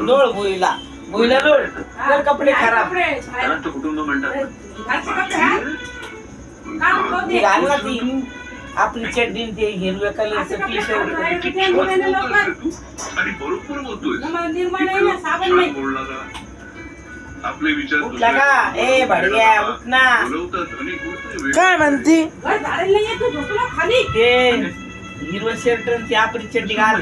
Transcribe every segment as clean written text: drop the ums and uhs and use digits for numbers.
लोळ भुईला लोळ जर कपडे खराब कुटुंब म्हणतात घाल ना ती आपली चड्डी ते हिरव्या कलरचं टी शर्ट आणि बरोबर बोलतोय आपले विचार उठला का ए भडग्या उठ ना काय म्हणती ते हिरवं शर्ट ती आपली चड्डी घाल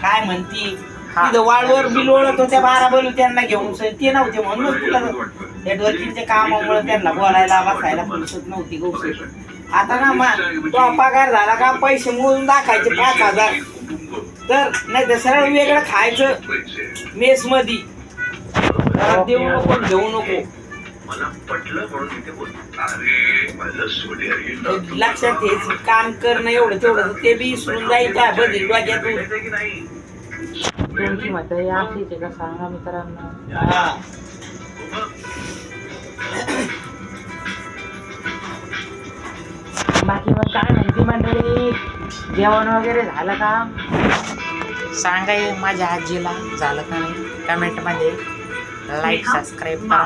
काय म्हणती तिथं वाळवर बिलवळत होत्या 12 बोलू त्यांना घेऊन ते नव्हते म्हणून तुला नेटवर्किंगच्या कामामुळे त्यांना बोलायला बसायला फुरसत नव्हती गौस आता ना तो पगार झाला का पैसे मोजून दाखायचे 5000 तर नाही तर सरळ वेगळं खायचं मेस मध्ये देऊ नको घेऊ नको मला पटलं म्हणून इथे बोल अरे मला सोडे लक्षात घ्यायचं काम करणं एवढं तेवढं ते बी विसरून जाईल त्या बदल वाग्यातून तुमची मत अशीच आहे का सांगा मित्रांनो. बाकी मग काय म्हणते मंडळी, जेवण वगैरे झालं का सांगाय माझ्या आजीला झालं का नाही कमेंटमध्ये. लाईक सबस्क्राईब करा.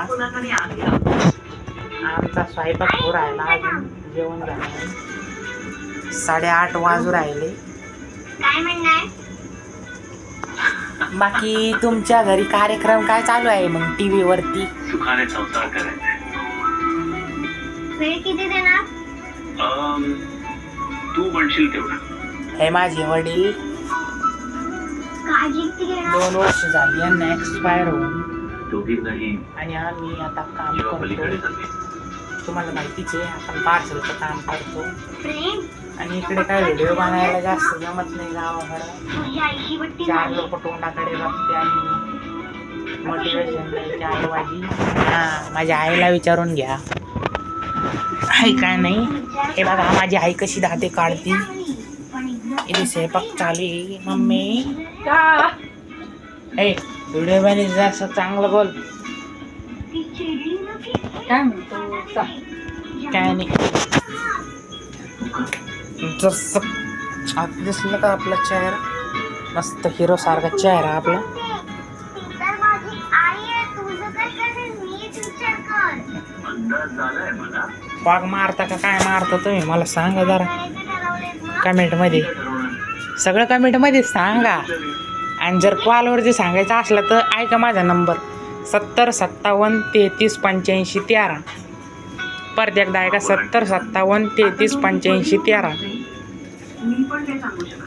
आमचा स्वयंपाक हो राहिला अजून जेवण झालं नाही. 8:30 वाजू राहिले. बाकी तुमच्या घरी कार्यक्रम काय चालू आहे मग टीव्ही वरती? सुखाने संसार करायचा. वेळ किती देणार? तू म्हणशील तेवढं. हे माझे वडील काळजी किती घेणार? 2 वर्ष झाली यांना एक्सपायर होऊन दोघी नाही आणि आम्ही आता काम जेव्हा पलीकडे करतो. जाते तुम्हाला माहितीच आहे आपण पार्सलचं काम करतो प्रेम आणि इकडे काय व्हिडिओ बनायला जास्त जमत नाही गावाकडं. तुझ्या आईशी बट्टी 4 लोक तोंडाकडे बघते आणि मोटिवेशन द्यायची आईबाजी. हां माझ्या आईला विचारून घ्या आहे काय नाही. हे बघा माझी आई कशी दाते काढती. इथे स्वयंपाक चालू आहे. मम्मी ए व्हिडिओ बनायचं असं चांगलं बोल. काय म्हणतो? काय नाही जसं आता दिसलं का आपला चेहरा मस्त हिरो सारखा चेहरा आपला. तर माझी आई आहे, तुझं काय करेल मीच विचार कर. अंदाज झालाय मला. वाघ मारता का काय मारता तुम्ही मला सांगा जरा कमेंटमध्ये. सगळं कमेंटमध्ये सांगा. आणि जर कॉलवरती सांगायचं असलं तर ऐका माझा नंबर 70 57 33 85 13. परत एकदा ऐका 70 57 33 85 13. मी पण ते सांगू शकतो.